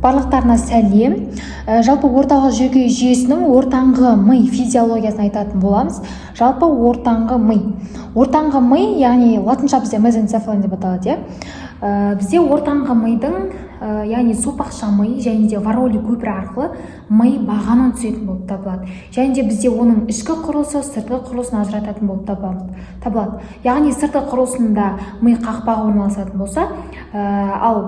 Барлықтарына сәлем. Жалпы орталық жүйке жүйесінің ортаңғы ми физиологиясын айтатын боламыз. Жалпы ортаңғы ми. Ортаңғы ми, яғни латынша бізде мезенцефалон деп аталады, бізде ортаңғы мидың, яғни сопақша ми және де вароли көпірі арқылы ми бағанын түсетін болып табылады. Және де бізде оның ішкі құрылысы, сыртқы құрылысын ажырататын болып табылады. Яғни сыртқы құрылысында ми қақпағы орналасатын болса, ал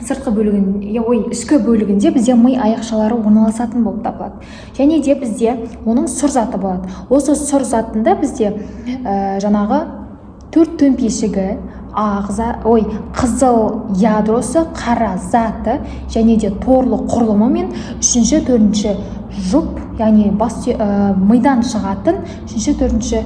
ішкі бөлігінде бізде ми аяқшалары орналасатын болып табылады. Және де бізде оның сұр заты болады. Осы сұр затында бізде жаңағы 4 төмпешігі, қызыл ядросы, қара заты және де торлы құрылымы мен 3-4 жұп, яғни мидан шығатын 3-4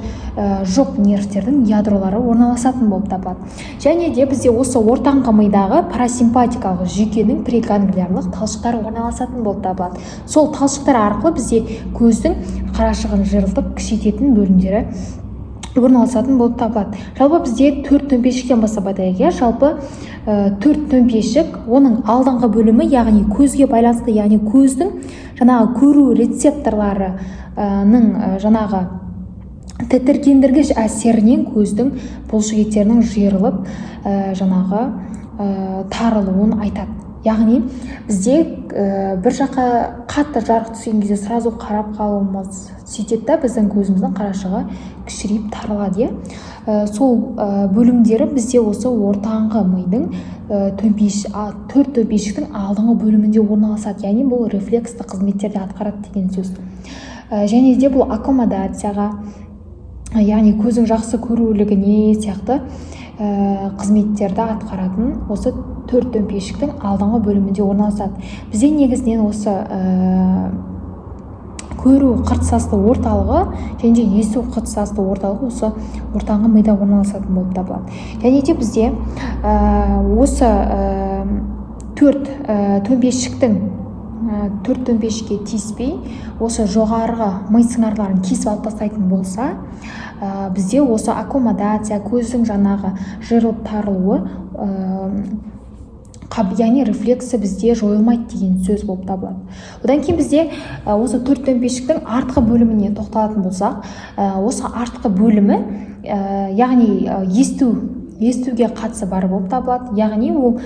жұп нервтердің ядролары орналасатын болып табылады. Және де бізде осы ортаңғы мидағы парасимпатикалық жүйкенің преганглиярлық талшықтары орналасатын болып табылады. Сол талшықтар арқылы бізде көздің қарашығын жыртып күшейтетін бөлімдері орналасатын болып табылады. Жалпы бізде 4 төмпешіктен бастап айтайық. Жалпы 4 төмпешік, оның алдыңғы бөлімі, яғни көзге байланысты, яғни көздің жаңағы көру рецепторларының жаңағы тітіркендіргіш әсерінен көздің бұлшықеттерінің жиырылып жаңағы тарылуын айтады. Яғни бізде бір жаққа қатты жарық түскен кезде сразу қарап қалуымыз сөйтеді, біздің көзіміздің қарашығы кішірейіп тарылады. Сол бөлімдері бізде осы ортаңғы мидың 4 төмпешіктің алдыңғы бөлімінде орналасады. Яғни бұл рефлексті қызметтерді атқарады деген сөз. Және де бұл аккомодацияға, яғни көздің жақсы көрулігіне сияқты қызметтерді атқаратын осы 4 төмпешіктің алдыңғы бөлімінде орналасады. Бізде негізінен осы көру қыртысасты орталығы және де есту қыртысасты орталығы осы ортаңғы мида орналасатын болып табылады. Және де бізде осы 4 төмпешікке тиіспей, осы жоғарғы ми сыңарларын кесіп алып тастайтын болса, бізде осы аккомодация, көздің жаңағы жиырылып тарылуы, яғни рефлексі бізде жойылмайды деген сөз болып табылады. Одан кейін бізде осы 4 төмпешіктің артқы бөліміне тоқталатын болсақ, осы артқы бөлімі, яғни естуге қатысы бар болып табылады. Яғни ол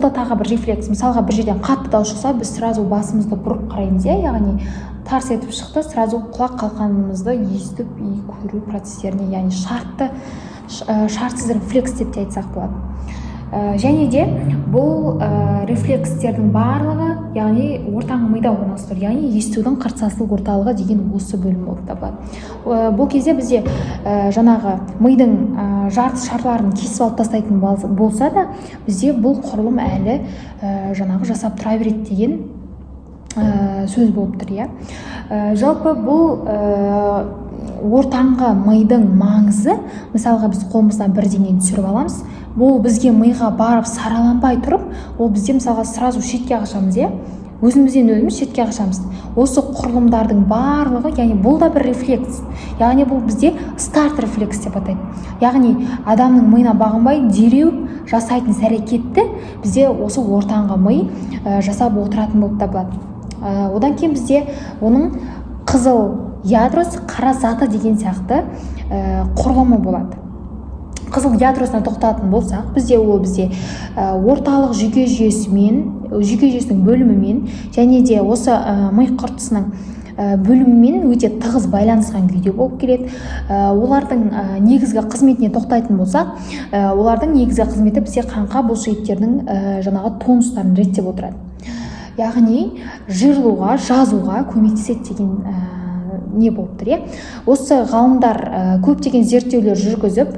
да тағы бір рефлекс. Мысалға бір жерден қатты дауыс шықса, біз сразу басымызды бұрып қараймыз, яғни тарс етіп шықты, сразу құлақ қалқанымызды естіп көру процестеріне, яғни шартсыз рефлекс деп те айтсақ болады. Және де бұл рефлекстердің барлығы, яғни ортаңғы мида орналасып, яғни естудің қыртысастылық орталығы деген осы бөлім болып табылады. Бұл кезде бізде жаңағы мидың жарты шарларын кесіп алып тастайтын болса да, бізде бұл құрылым әлі жаңағы жасап тұра береді деген сөз болып тұр. Жалпы бұл ортаңғы мидың маңызы, мысалға біз қолымыздан бірдеңені түсіріп аламыз, бұл бізге миға барып сараланбай тұрып, ол бізде мысалға сразу шетке қашамыз, өзімізден өзіміз шетке қашамыз. Осы құрылымдардың барлығы, яғни бұл да бір рефлекс, яғни бұл бізде старт рефлекс деп атайды. Яғни адамның миына бағынбай дереу жасайтын әрекетті бізде осы ортаңғы ми жасап отыратын болып табылады. Одан кейін бізде оның қызыл ядросы, қара заты деген сияқты құрылымы болады. Қызыл ядросына тоқталатын болсақ, бізде орталық жүйке жүйесінің бөлімімен және де осы ми қыртысының бөлімімен өте тығыз байланысқан күйде болып келеді. Олардың негізгі қызметіне тоқтайтын болсақ, олардың негізгі қызметі бізде қаңқа бұлшықеттердің жаңағы тонустарын реттеп отырады. Яғни жиырылуға, жазуға көмектеседі деген не болып тұр. Осы ғалымдар көптеген зерттеулер жүргізіп,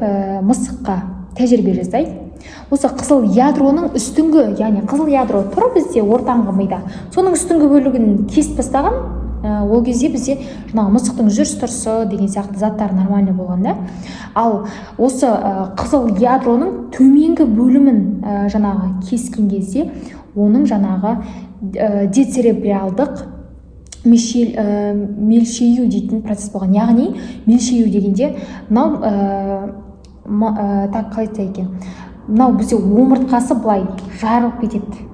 мысыққа тәжірибе жасайды. Осы қызыл ядроның үстіңгі, яғни қызыл ядро тұр бізде ортаңғы мида, соның үстіңгі бөлігін кесіп тастаған, ол кезде бізде жаңағы мысықтың жүріс-тұрысы деген сияқты заттар нормальный болғанда, ал осы қызыл ядроның төменгі бөлімін жаңағы кескен кезде, оның жаңағы децеребралдық мелшею дейтін процесс болған. Яғни мелшею дегенде мынау бізде омыртқасы былай жарылып кетеді.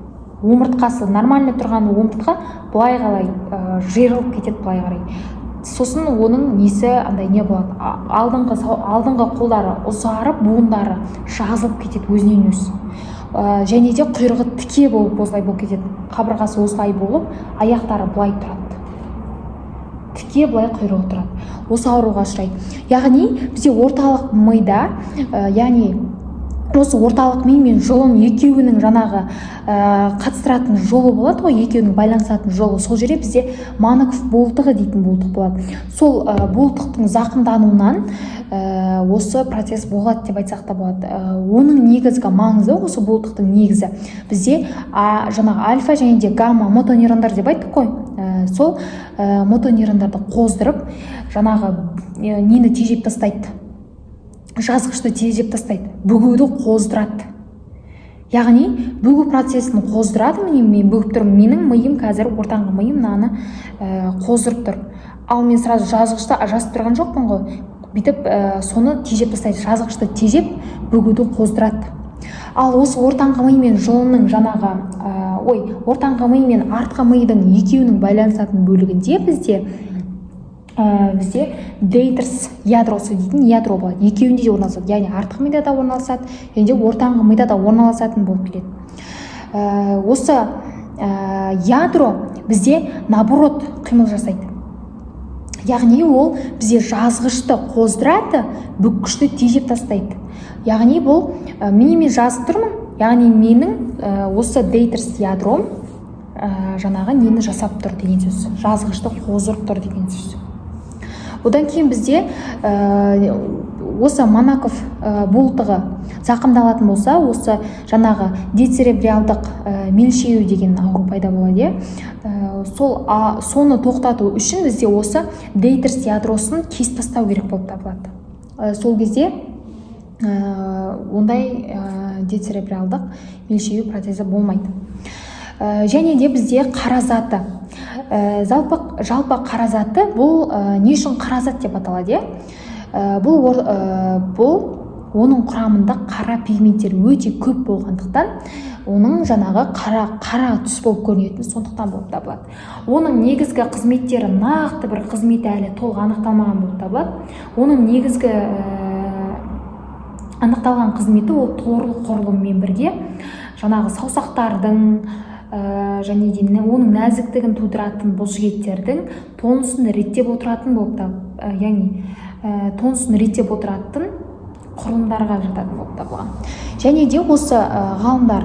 омыртқасы нормально тұрған омыртқа былай қалай жиырылып кетеді былай қарай. Сосын оның несі андай не болады, алдыңғы қолдары ұзарып, буындары жазылып кетеді өзінен өз. Және де құйрығы тіке болып осылай болып кетеді. Қабырғасы осылай болып, аяқтары былай тұрады. Тіке былай құйрығы тұрады. Осы ауруға ұшырайды. Яғни бізде орталық мида, яғни осы орталық ми мен жұлын екеуінің жаңағы қатыстыратын жолы болады ғой, екеуінің байланысатын жолы. Сол жерде бізде Манаков буылтығы дейтін буылтық болады. Сол буылтықтың зақымдануынан осы процесс болады деп айтсақ та болады. Оның негізгі маңызы, осы буылтықтың негізі бізде жаңағы альфа және де гамма мотонейрондар деп айттық қой. Сол мотонейрондарды қоздырып, жаңағы нені тежеп тастайды, жазғышты тежеп тастайды, бүгуді қоздырады. Яғни бүгу процесін қоздырады. Міне мен бүгіп тұрмын, менің миым қазір ортаңғы миым мынаны қоздырып тұр. Ал мен сразу жазғышты жазып тұрған жоқпын ғой. Бүйтіп соны тежеп тастайды, жазғышты тежеп бүгуді қоздырады. Ал осы ортаңғы ми мен жұлынның жаңағы ортаңғы ми мен артқы мидың екеуінің байланысатын бөлігінде бізде дейтерс ядросы дейтін ядро болады. Екеуінде де орналасады. Яғни артқы мида да орналасады, және де ортаңғы мида да орналасатын болып келеді. Осы ядро бізде наоборот қимыл жасайды. Яғни ол бізде жазғышты қоздырады, бүккішті тежеп тастайды. Яғни бұл мен жазып тұрмын. Яғни менің осы дейтерс ядром жаңағы нені жасап тұр деген сөз. Жазғышты қоздырып тұр деген сөз. Одан кейін бізде осы Манаков буылтығы зақымдалатын болса, осы жаңағы децеребриалдық мелшею деген ауру пайда болады. Соны тоқтату үшін бізде осы дейтерс ядросын кесіп тастау керек болып табылады. Сол кезде ондай децеребриалдық мелшею процесі болмайды. Және де бізде қаразаты. Жалпы қаразаты бұл не үшін қаразат деп аталады? Бұл оның құрамында қара пигменттер өте көп болғандықтан, оның жаңағы қара түс болып көрінетін сондықтан болып табылады. Оның негізгі қызметтері, нақты бір қызметі әлі толық анықталмаған болып табылады. Оның негізгі анықталған қызметі ол торлық құрылыммен бірге жаңағы саусақтардың және де оның нәзіктігін тудыратын бұлшықеттердің тонусын реттеп отыратын болып табылады. Яғни тонусын реттеп отыратын құрылымдарға жататын болып табылған. Және де осы ғалымдар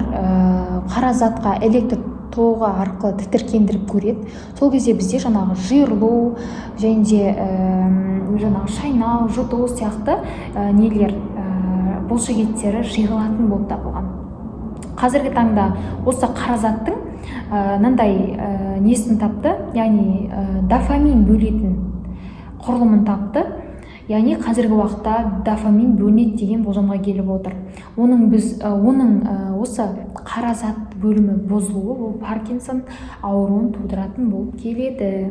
қара затқа электр тоғы арқылы тітіркендіріп көреді. Сол кезде бізде жаңағы жиырылу және де жаңағы шайнау, жұту сияқты нелер бұлшықеттері жиырылатын болып табылған. Қазіргі таңда осы қаразаттың мынандай несін тапты, яғни дофамин бөлетін құрылымын тапты. Яғни қазіргі уақытта дофамин бөлінеді деген болжамға келіп отыр. Оның осы қаразат бөлімі бұзылуы ол Паркинсон ауруын тудыратын болып келеді.